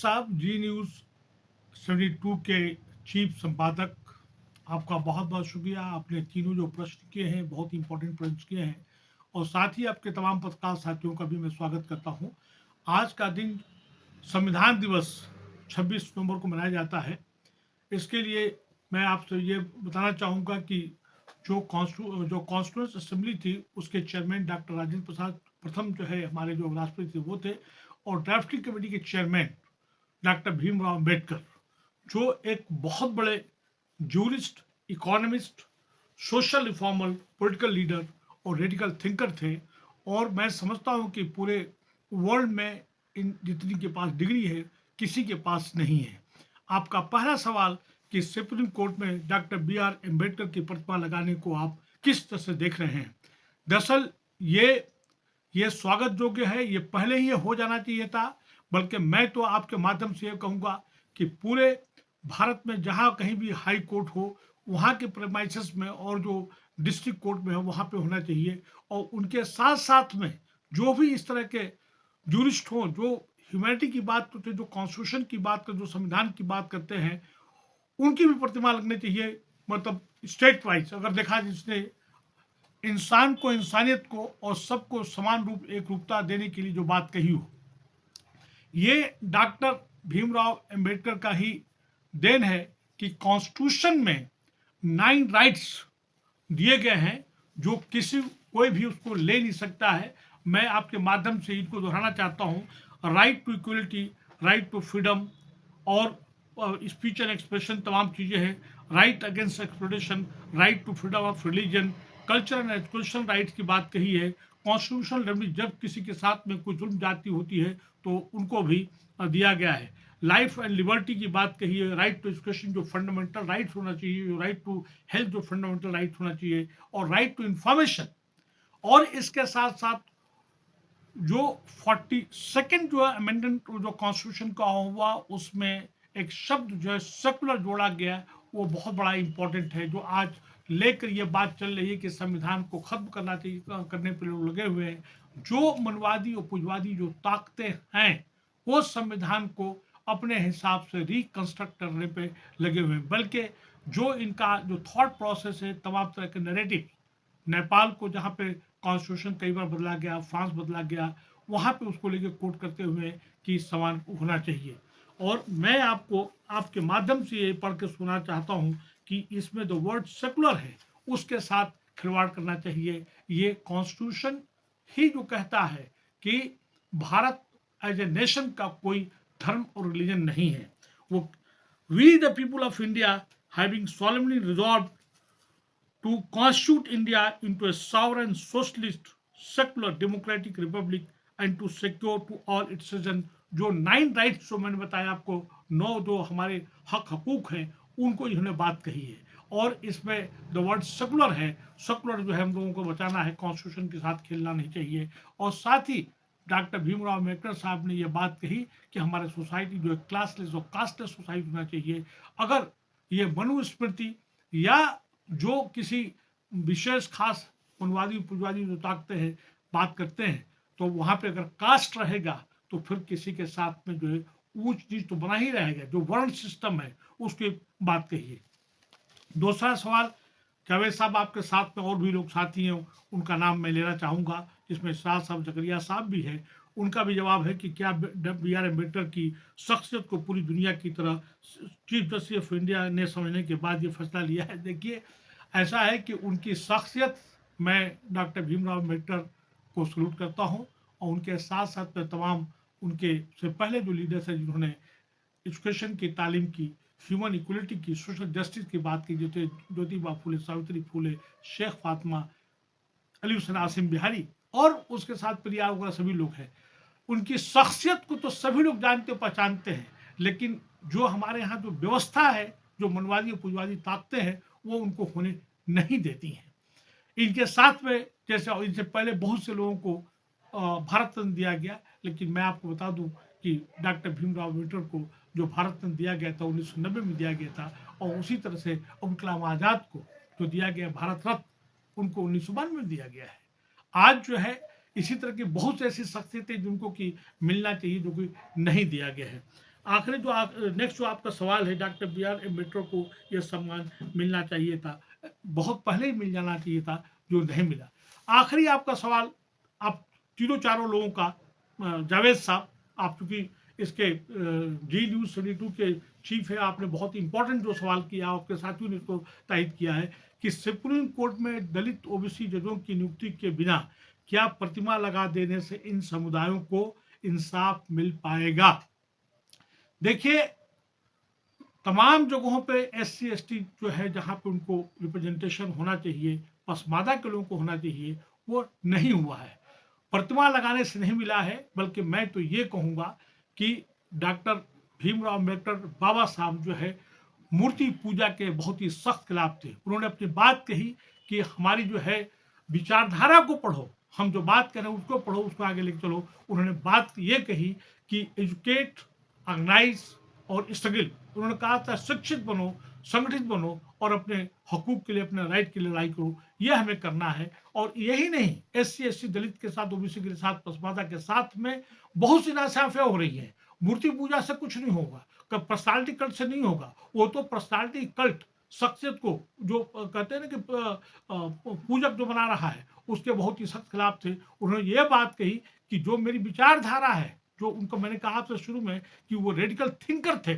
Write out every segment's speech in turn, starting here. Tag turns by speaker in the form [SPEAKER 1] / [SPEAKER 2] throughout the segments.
[SPEAKER 1] साहब, जी न्यूज़ 72 के चीफ संपादक, आपका बहुत बहुत शुक्रिया। आपने तीनों जो प्रश्न किए हैं बहुत इंपॉर्टेंट प्रश्न किए हैं, और साथ ही आपके तमाम पत्रकार साथियों का भी मैं स्वागत करता हूं। आज का दिन संविधान दिवस 26 नवंबर को मनाया जाता है। इसके लिए मैं आपसे ये बताना चाहूँगा कि जो कॉन्स्टिट्यूएंट असेंबली थी उसके चेयरमैन डॉक्टर राजेंद्र प्रसाद प्रथम जो है हमारे जो राष्ट्रपति थे वो थे, और ड्राफ्टिंग कमेटी के चेयरमैन डॉक्टर भीमराव अम्बेडकर, जो एक बहुत बड़े jurist, economist, social reformer, political leader और रेडिकल थिंकर थे। और मैं समझता हूँ कि पूरे वर्ल्ड में इन जितनी के पास डिग्री है किसी के पास नहीं है। आपका पहला सवाल कि सुप्रीम कोर्ट में डॉक्टर बी आर अम्बेडकर की प्रतिमा लगाने को आप किस तरह से देख रहे हैं। दरअसल ये स्वागत योग्य है, ये पहले ही हो जाना चाहिए था। बल्कि मैं तो आपके माध्यम से ये कहूँगा कि पूरे भारत में जहाँ कहीं भी हाई कोर्ट हो, वहाँ के प्रेमाइसेस में और जो डिस्ट्रिक्ट कोर्ट में है वहाँ पे होना चाहिए। और उनके साथ साथ में जो भी इस तरह के जूरिस्ट हों, जो ह्यूमैनिटी की बात करते हैं, जो कॉन्स्टिट्यूशन की बात करते, जो संविधान की बात करते हैं, उनकी भी प्रतिमा लगनी चाहिए। मतलब स्टेट वाइज अगर देखा, जिसने इंसान को, इंसानियत को और सबको समान रूप, एक रूपता देने के लिए जो बात कही हो, ये डॉक्टर भीमराव अंबेडकर का ही देन है कि कॉन्स्टिट्यूशन में 9 राइट्स दिए गए हैं जो कोई भी उसको ले नहीं सकता है। मैं आपके माध्यम से इनको दोहराना चाहता हूँ। Right to equality, right to freedom और स्पीच एंड एक्सप्रेशन, तमाम चीज़ें हैं। Right against exploitation, right to freedom of religion, culture and education rights की बात कही है। कॉन्स्टिट्यूशनल रेमेडी, जब किसी के साथ में कोई जुल्म जाती होती है तो उनको भी दिया गया है। लाइफ एंड लिबर्टी की बात कही है। राइट टू एजुकेशन जो फंडामेंटल राइट्स होना चाहिए, जो राइट टू हेल्थ जो फंडामेंटल राइट्स होना चाहिए, और राइट टू इंफॉर्मेशन। और इसके साथ साथ जो 42nd जो अमेंडमेंट जो कॉन्स्टिट्यूशन का हुआ, उसमें एक शब्द जो है सेकुलर जोड़ा गया, वो बहुत बड़ा इंपॉर्टेंट है। जो आज लेकर ये बात चल रही है कि संविधान को खत्म करना चाहिए, करने पर लोग लगे हुए हैं। जो मनवादी और पुंजवादी जो ताकतें हैं वो संविधान को अपने हिसाब से रिकंस्ट्रक्ट करने पे लगे हुए हैं। बल्कि जो इनका जो थॉट प्रोसेस है, तमाम तरह के नैरेटिव, नेपाल को जहाँ पे कॉन्स्टिट्यूशन कई बार बदला गया, फ्रांस बदला गया, वहाँ पे उसको लेके कोट करते हुए कि समान होना चाहिए। और मैं आपको आपके माध्यम से ये पढ़ के सुना चाहता हूँ कि इसमें जो वर्ड सेकुलर है उसके साथ खिलवाड़ करना चाहिए। ये कॉन्स्टिट्यूशन ही जो कहता है कि भारत एज ए नेशन का कोई धर्म और रिलीजन नहीं है। वो we the people of India having solemnly resolved to constitute India into a sovereign, socialist, secular, democratic republic and to secure to all its citizens जो 9 राइट्स जो मैंने बताया आपको, 9 जो हमारे हक हकूक हैं, उनको इन्होंने बात कही है। और इसमें द वर्ड सेकुलर है, सेकुलर जो है हम लोगों को बचाना है, कॉन्स्टिट्यूशन के साथ खेलना नहीं चाहिए। और साथ ही डॉक्टर भीमराव अम्बेडकर साहब ने यह बात कही कि हमारे सोसाइटी जो है क्लासलेस और कास्टलेस सोसाइटी होना चाहिए। अगर ये मनुस्मृति या जो किसी विशेष खास मनवादी पुंजवादी जो ताकते हैं बात करते हैं, तो वहाँ पे अगर कास्ट रहेगा तो फिर किसी के साथ में जो है ऊंच नीच तो बना ही रहेगा। जो वर्ण सिस्टम है उसकी बात कहिए। दूसरा सवाल, जावेद साहब आपके साथ में और भी लोग साथी हैं, उनका नाम मैं लेना चाहूँगा, जिसमें शाह साहब, जकरिया साहब भी है। उनका भी जवाब है कि क्या बी आर अम्बेडकर की शख्सियत को पूरी दुनिया की तरह चीफ जस्टिस ऑफ इंडिया ने समझने के बाद ये फैसला लिया है। देखिए, ऐसा है कि उनकी शख्सियत, मैं डॉक्टर भीमराव अम्बेडकर को सल्यूट करता हूँ, और उनके साथ साथ में तमाम उनके से पहले जो लीडर्स हैं जिन्होंने एजुकेशन की तालीम की, ह्यूमन इक्वलिटी की, सोशल जस्टिस की बात की, जैसे ज्योतिबा फूले, सावित्री फूले, शेख फातिमा, अली हुसैन आसिम बिहारी और उसके साथ परिवार वगैरह सभी लोग हैं। उनकी शख्सियत को तो सभी लोग जानते पहचानते हैं, लेकिन जो हमारे यहाँ जो व्यवस्था है, जो मनवादी और पुंजवादी ताकतें हैं, वो उनको होने नहीं देती हैं। इनके साथ में जैसे इनसे पहले बहुत से लोगों को भारत रत्न दिया गया, लेकिन मैं आपको बता दूं कि डॉक्टर भीमराव अम्बेडकर को जो भारत रत्न दिया गया था 1990 में दिया गया था, और उसी तरह से अब्दुल कलाम आज़ाद को जो दिया गया भारत रत्न, उनको 1992 में दिया गया है। आज जो है इसी तरह की बहुत सी ऐसी शख्सियतें जिनको कि मिलना चाहिए, जो कि नहीं दिया गया है। आखिरी जो नेक्स्ट जो आपका सवाल है, डॉक्टर बी आर अम्बेडकर को यह सम्मान मिलना चाहिए था, बहुत पहले ही मिल जाना चाहिए था, जो नहीं मिला। आखिरी आपका सवाल, आप तीनों चारों लोगों का, जावेद साहब, आप चूंकि इसके जी न्यूज 72 के चीफ है, आपने बहुत इंपॉर्टेंट जो सवाल किया, आपके साथियों ने इसको तायद किया है कि सुप्रीम कोर्ट में दलित ओबीसी जजों की नियुक्ति के बिना क्या प्रतिमा लगा देने से इन समुदायों को इंसाफ मिल पाएगा। देखिए, तमाम जगहों पे SC ST जो है, जहाँ पे उनको रिप्रेजेंटेशन होना चाहिए, पसमादा के लोगों को होना चाहिए, वो नहीं हुआ है। प्रतिमा लगाने से नहीं मिला है, बल्कि मैं तो ये कहूँगा कि डॉक्टर भीमराव अम्बेडकर बाबा साहब जो है, मूर्ति पूजा के बहुत ही सख्त खिलाफ थे। उन्होंने अपनी बात कही कि हमारी जो है विचारधारा को पढ़ो, हम जो बात करें उसको पढ़ो, उसको आगे लेके चलो। उन्होंने बात ये कही कि एजुकेट, ऑर्गेनाइज और स्ट्रगल। उन्होंने कहा था शिक्षित बनो, संगठित बनो और अपने हकूक के लिए, अपने राइट के लिए लड़ाई करो। यह हमें करना है। और यही नहीं, SC ST दलित के साथ, ओबीसी के साथ, पसमादा के साथ में बहुत सी नाइंसाफियां हो रही है। मूर्ति पूजा से कुछ नहीं होगा, पर्सनालिटी कल्ट से नहीं होगा। वो तो पर्सनालिटी कल्ट, शख्सियत को जो कहते हैं ना कि पूजक जो बना रहा है, उसके बहुत ही सख्त खिलाफ थे। उन्होंने ये बात कही कि जो मेरी विचारधारा है, जो उनको मैंने कहा आपसे शुरू में कि वो रेडिकल थिंकर थे,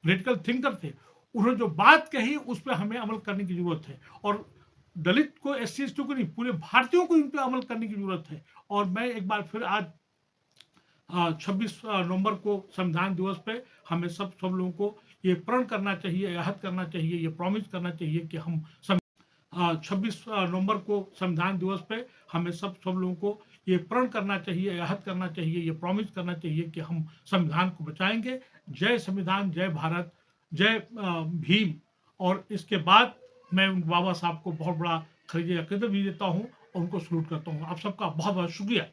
[SPEAKER 1] रेडिकल थिंकर थे, उन्होंने जो बात कही उस पर हमें अमल करने की जरूरत है। और दलित को, SC ST को नहीं, पूरे भारतीयों को इन पर अमल करने की जरूरत है। और मैं एक बार फिर आज 26 नवंबर को संविधान दिवस पे हमें सब लोगों को ये प्रण करना चाहिए, अहद करना चाहिए, ये प्रॉमिस करना चाहिए कि हम 26 नवंबर को संविधान दिवस पे हमें सब लोगों को ये प्रण करना चाहिए, अहद करना चाहिए, ये प्रॉमिस करना चाहिए कि हम संविधान को बचाएंगे। जय संविधान, जय भारत, जय भीम। और इसके बाद मैं उन बाबा साहब को बहुत बड़ा खरीदे अकीदत भी देता हूँ और उनको सलूट करता हूँ। आप सबका बहुत बहुत शुक्रिया।